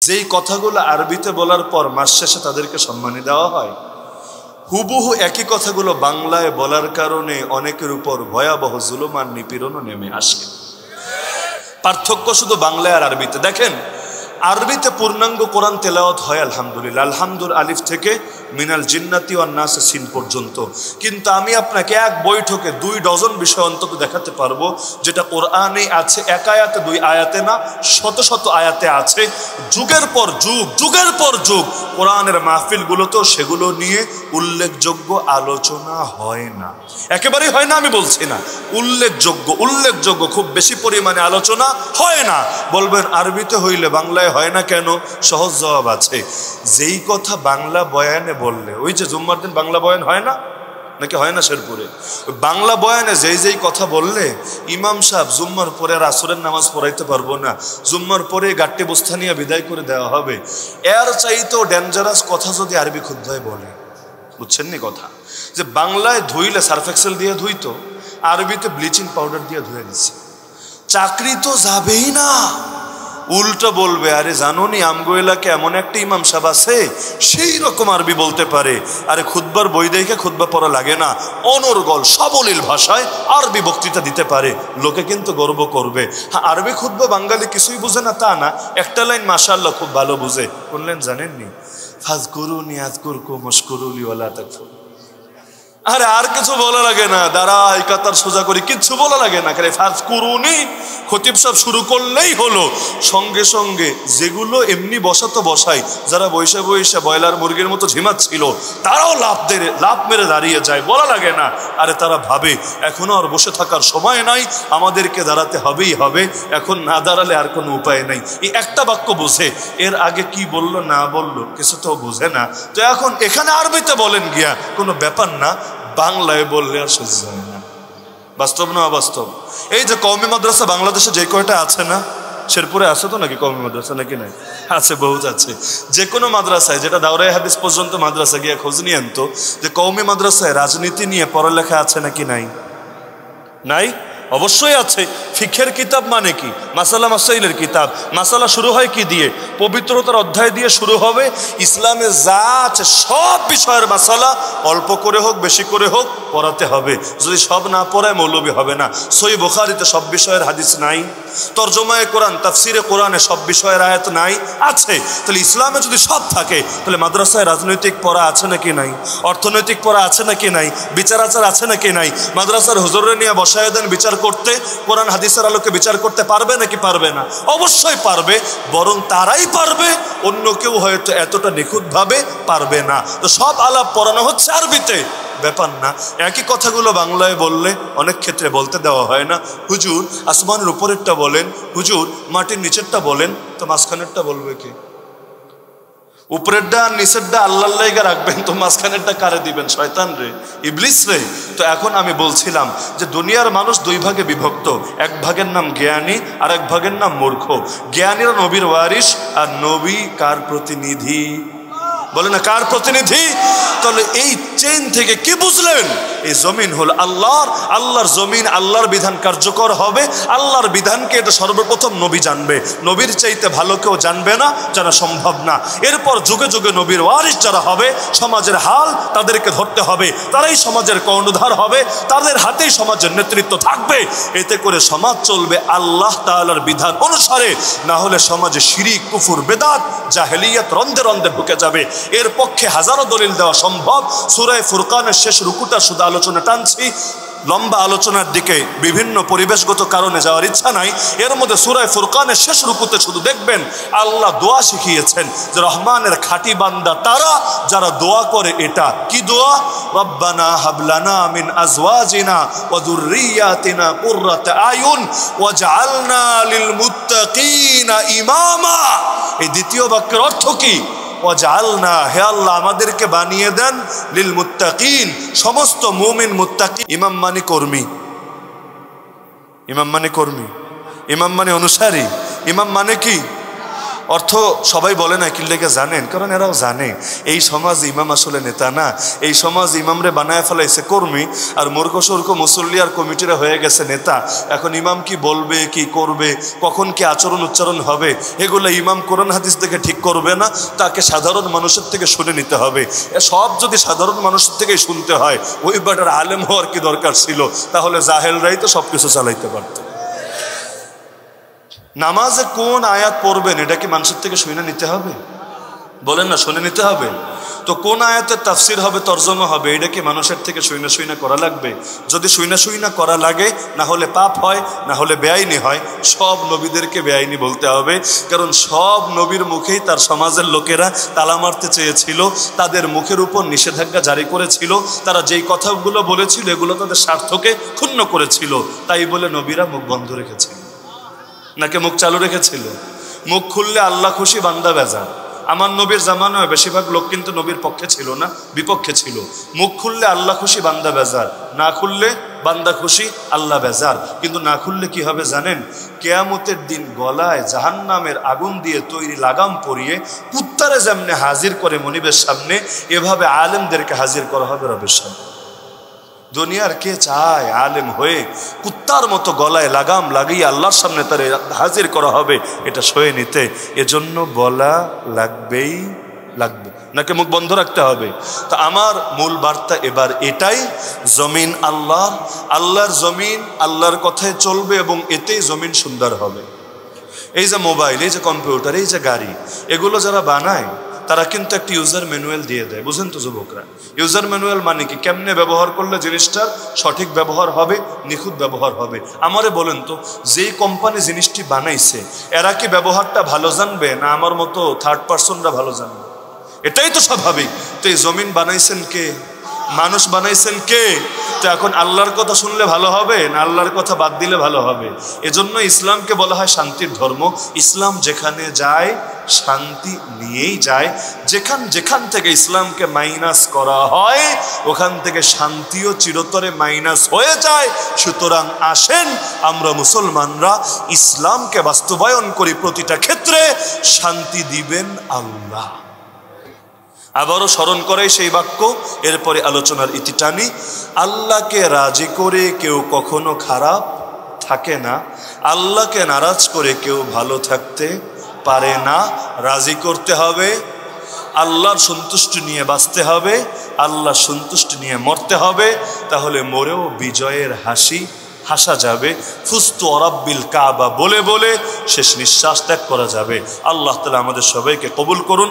যেই কথাগুলো আরবিতে বলার পর মাস শেষে তাদেরকে সম্মানী দেওয়া হয়, হুবহু একই কথাগুলো বাংলায় বলার কারণে অনেকের উপর ভয়াবহ জুলুম আর নিপীড়নও নেমে আসে। পার্থক্য শুধু বাংলায় আর আরবিতে। দেখেন, আরবিতে পূর্ণাঙ্গ কোরআন তেলাওয়াত হয় আলহামদুলিল্লাহ, আলহামদুল আলিফ থেকে মিনাল জিন্নাতি ওয়ান নাস সিন পর্যন্ত। কিন্তু আমি আপনাকে এক বৈঠকে 2 ডজন বিষয় অন্তত দেখাতে পারবো যেটা কোরআনে আছে, এক আয়াতে 2 আয়াতে না, শত শত আয়াতে আছে। যুগের পর যুগ, যুগের পর যুগ কোরআনের মাহফিলগুলোতেও সেগুলো নিয়ে উল্লেখযোগ্য আলোচনা হয় না। একেবারেই হয় না আমি বলছি না, উল্লেখযোগ্য খুব বেশি পরিমাণে আলোচনা হয় না। বলবেন আরবিতে হইলে বাংলায় হয় না কেন? সহজ জবাব আছে। যেই কথা বাংলা বয়ানে বললে, ওই যে জুম্মার দিন বাংলা বয়ান হয় না নাকি হয় না শেরপুরে, বাংলা বয়ানে যেই কথা বললে ইমাম সাহেব জুম্মার পরে আর আসরের নামাজ পড়াইতে পারবো না, জুম্মার পরে গাট্টি বস্তা নিয়ে বিদায় করে দেওয়া হবে। এর চাইতেও ডেঞ্জারাস কথা যদি আরবি খুদ্ায় বলে, বুঝছেন নি কথা? যে বাংলায় ধুইলে সার্ফ এক্সেল দিয়ে ধুইতো, আরবিতে ব্লিচিং পাউডার দিয়ে ধুয়ে দিচ্ছে। চাকরি তো যাবেই না। উল্টো বলবে, আরে জানো নি আমগো এলাকায় এমন একটা ইমাম সাহেব আছে সেই রকম আরবি বলতে পারে। আরে খুতবার বই দেখে খুতবা পড়া লাগে না, অনর্গল সাবলীল ভাষায় আরবি বক্তৃতা দিতে পারে, লোকে কিন্তু গর্ব করবে। হ্যাঁ, আরবি খুতবা বাঙালি কিছুই বুঝে না তা না, একটা লাইন মাশাআল্লাহ খুব ভালো বুঝে। বললেন জানেননি, ফাজকুরুনি আযকুরকুম ওয়াশকুরুলি ওয়ালা তাকফুর। আরে আর কিছু বলা লাগে না, দাঁড়াই কাতার সোজা করি, কিচ্ছু বলা লাগে না। ফাজকুরুনি খতিব সাহেব শুরু করলেই হলো। সঙ্গে সঙ্গে যেগুলো এমনি বসাতো বসাই, যারা বৈশা বয়লার মুরগির মতো ঝিমাচ্ছিল তারাও লাফ মেরে দাঁড়িয়ে যায়, বলা লাগে না। আরে তারা ভাবে এখনো আর বসে থাকার সময় নাই, আমাদেরকে দাঁড়াতে হবেই হবে, এখন না দাঁড়ালে আর কোনো উপায় নাই। এই একটা বাক্য বোঝে, এর আগে কি বললো না বললো কিছু তো বোঝে না। তো এখন এখানে আরবিতে বলেন গিয়া কোনো ব্যাপার না, বাংলায় বললে আর সহ্য হয় না। বাস্তব না অবাস্তব? এই যে কওমি মাদ্রাসা বাংলাদেশে যে কয়টা আছে না, শেরপুরে আছে তো নাকি কওমি মাদ্রাসা নাকি নাই? আছে, বহুত আছে। যে কোনো মাদ্রাসায়, যেটা দাওরায়ে হাদিস পর্যন্ত মাদ্রাসা গিয়ে খোঁজ নিয়ে আনতো যে কওমি মাদ্রাসায় রাজনীতি নিয়ে পড়ালেখা আছে নাকি নাই? নাই? অবশ্যই আছে। ফিকহের কিতাব মানে কি? মাসালা মাসাইলের কিতাব। মাসালা শুরু হয় কি দিয়ে? পবিত্রতার অধ্যায় দিয়ে শুরু হবে। ইসলামে যা আছে সব বিষয়ের মাসালা অল্প করে হোক বেশি করে হোক পড়াতে হবে। যদি সব না পড়ায় মৌলবি হবে না। সহিহ বুখারীতে সব বিষয়ের হাদিস নাই, তরজমায়ে কোরআন তাফসিরে কোরআনে সব বিষয়ের আয়াত নাই, আছে। তাহলে ইসলামে যদি সব থাকে তাহলে মাদ্রাসায় রাজনৈতিক পড়া আছে নাকি নাই? অর্থনৈতিক পড়া আছে নাকি নাই? বিচার আচার আছে নাকি নাই? মাদ্রাসার হুজুরে নিয়ে বসায় দেন বিচার করতে, কোরআন হাদিসের আলোকে বিচার করতে পারবে নাকি পারবে না? অবশ্যই পারবে, বরং তারাই পারবে, অন্য কেউ হয়তো এতটা নিখুঁতভাবে পারবে না। তো সব আলাপ পড়ানো হচ্ছে আরবিতে, ব্যাপার না। একই কথাগুলো বাংলায় বললে অনেক ক্ষেত্রে বলতে দেওয়া হয় না। হুজুর আসমানের উপরেরটা বলেন, হুজুর মাটির নিচেরটা বলেন, তো মাঝখানেরটা বলবে কি? উপরেরটা আর নিচেরটা আল্লাহর লাইগা রাখবেন, তো মাঝখানেরটা কারে দিবেন? শয়তান রে, ইবলিস রে। তো এখন আমি বলছিলাম যে দুনিয়ার মানুষ 2 ভাগে বিভক্ত, এক ভাগের নাম জ্ঞানী আর এক ভাগের নাম মূর্খ। জ্ঞানীরা নবীর ওয়ারিস, আর নবী কার প্রতিনিধি? বলে না কার প্রতিনিধি? তাহলে এই চেইন থেকে কি বুঝলেন? এই জমিন হল আল্লাহর, আল্লাহর জমিন, আল্লাহর বিধান কার্যকর হবে। আল্লাহর বিধানকে এটা সর্বপ্রথম নবী জানবে, নবীর চাইতে ভালো কেউ জানবে না, জানা সম্ভব না। এরপর যুগে যুগে নবীর ওয়ারিস যারা হবে, সমাজের হাল তাদেরকে ধরতে হবে, তারাই সমাজের কর্ণধার হবে, তাদের হাতেই সমাজের নেতৃত্ব থাকবে। এতে করে সমাজ চলবে আল্লাহ তাআলার বিধান অনুসারে, না হলে সমাজে শিরিক, কুফর, বেদাত, জাহেলিয়াত রন্ধে রন্ধে ঢুকে যাবে। এর পক্ষে হাজারো দলিল দেওয়া সম্ভব। সূরা ফুরকানের শেষ রুকুটা শুধু আলোচনা টানছি, লম্বা আলোচনার দিকে বিভিন্ন পরিবেশগত কারণে যাওয়ার ইচ্ছা নাই। এর মধ্যে সূরা ফুরকানের শেষ রুকুতে শুধু দেখবেন আল্লাহ দোয়া শিখিয়েছেন যে রহমানের খাঁটি বান্দা তারা যারা দোয়া করে। এটা কি দোয়া? রব্বানা হাবলানা মিন আজওয়াজিনা ওয়া যুররিয়াতিনা কুররাতা আয়ুন ওয়াজআলনা লিল মুত্তাকিনা ইমামা। এই দ্বিতীয় বাক্যের অর্থ কি? ওয়াজআলনা, হে আল্লাহ আমাদেরকে বানিয়ে দেন, লিল মুত্তাকিন, সমস্ত মুমিন মুত্তাকি। ইমাম মানে কর্মী, ইমাম মানে কর্মী, ইমাম মানে অনুসারী, ইমাম মানে কি? অর্থ সবাই বলে না কিল্লেকে জানেন, কারণ এরাও জানে এই সমাজ ইমাম আসলে নেতা না, এই সমাজ ইমামরে বানায় ফেলাইছে কর্মী, আর মূর্খ সূর্খ মুসল্লি আর কমিটিরা হয়ে গেছে নেতা। এখন ইমাম কি বলবে, কি করবে, কখন কি আচরণ উচ্চারণ হবে, এগুলো ইমাম কোরআন হাদিস থেকে ঠিক করবে না, তাকে সাধারণ মানুষের থেকে শুনে নিতে হবে। সব যদি সাধারণ মানুষের থেকেই শুনতে হয়, ওই বাটার আলেম হওয়ার কি দরকার ছিল? তাহলে জাহেলরাই তো সবকিছু চালাইতে পারত। নামাজে কোন আয়াত পড়বেন এটা কি মানুষের থেকে শুনে নিতে হবে? বলেন না, শুনে নিতে হবে। তো কোন আয়াতের তাফসির হবে, তর্জমা হবে, এটা কি মানুষের থেকে শুইনা করা লাগবে? যদি শুইনা করা লাগে, না হলে পাপ হয়, না হলে বেআইনি হয়। সব নবীদেরকে বেআইনি বলতে হবে, কারণ সব নবীর মুখেই তার সমাজের লোকেরা তালা মারতে চেয়েছিল, তাদের মুখের উপর নিষেধাজ্ঞা জারি করেছিল, তারা যেই কথাগুলো বলেছিল এগুলো তাদের স্বার্থকে ক্ষুণ্ণ করেছিল। তাই বলে নবীরা মুখ বন্ধ রেখেছিল নাকি মুখ চালু রেখেছিল? মুখ খুললে আল্লাহ খুশি, বান্দা বেজার। আমার নবীর জামানায় বেশিরভাগ লোক কিন্তু নবীর পক্ষে ছিল না, বিপক্ষে ছিল। মুখ খুললে আল্লাহ খুশি, বান্দা বেজার, না খুললে বান্দা খুশি, আল্লাহ বেজার। কিন্তু না খুললে কি হবে জানেন? কিয়ামতের দিন গলায় জাহান্নামের আগুন দিয়ে তৈরি লাগাম পরিয়ে কুত্তারে যেমনে হাজির করে মনিবের সামনে, এভাবে আলেমদেরকে হাজির করা হবে রবের সামনে। দুনিয়ার কে চায় আলেম হয়ে কুত্তার মতো গলায় লাগাম লাগিয়ে আল্লাহর সামনে তার হাজির করা হবে, এটা সয়ে নিতে? এজন্য বলা লাগবেই লাগবে, নাকি মুখ বন্ধ রাখতে হবে? তা আমার মূল বার্তা এবার এটাই, জমিন আল্লাহর, আল্লাহর জমিন আল্লাহর কথায় চলবে এবং এতেই জমিন সুন্দর হবে। এই যে মোবাইল, এই যে কম্পিউটার, এই যে গাড়ি, এগুলো যারা বানায় তারা কিন্তু একটা ইউজার ম্যানুয়াল দিয়ে দেয়, বুঝেন তো যুবকরা? ইউজার ম্যানুয়াল মানে কি? কেমনে ব্যবহার করলে জিনিসটার সঠিক ব্যবহার হবে, নিখুঁত ব্যবহার হবে। আমারে বলেন তো, যেই কোম্পানি জিনিসটি বানাইছে এরা কি ব্যবহারটা ভালো জানবে, না আমার মতো থার্ড পার্সনরা ভালো জানবে? এটাই তো স্বাভাবিক। তো এই জমিন বানাইছেন কে? মানুষ বানাইছেন কে? তো এখন আল্লাহর কথা শুনলে ভালো হবে, না আল্লাহর কথা বাদ দিলে ভালো হবে? এজন্য ইসলামকে বলা হয় শান্তির ধর্ম। ইসলাম যেখানে যায় শান্তি নিয়েই যায়। যেখান থেকে ইসলামকে মাইনাস করা হয় ওখান থেকে শান্তিও চিরতরে মাইনাস হয়ে যায়। সুতরাং আসেন আমরা মুসলমানরা ইসলামকে বাস্তবায়ন করি প্রতিটা ক্ষেত্রে। শান্তি দিবেন আল্লাহ। আবারও স্মরণ করে সেই বাক্য, এরপরে আলোচনার ইতি টানি। আল্লাহকে রাজি করে কেউ কখনো খারাপ থাকে না, আল্লাহকে নারাজ করে কেউ ভালো থাকতে পারে না। রাজি করতে হবে, আল্লাহর সন্তুষ্টি নিয়ে বাঁচতে হবে, আল্লাহর সন্তুষ্টি নিয়ে মরতে হবে। তাহলে মরেও বিজয়ের হাসি হাসা যাবে। ফুস্তু ওয়ারাব্বিল কাবা বলে বলে শেষ নিঃশ্বাস ত্যাগ করা যাবে। আল্লাহ তাআলা আমাদের সবাইকে কবুল করুন।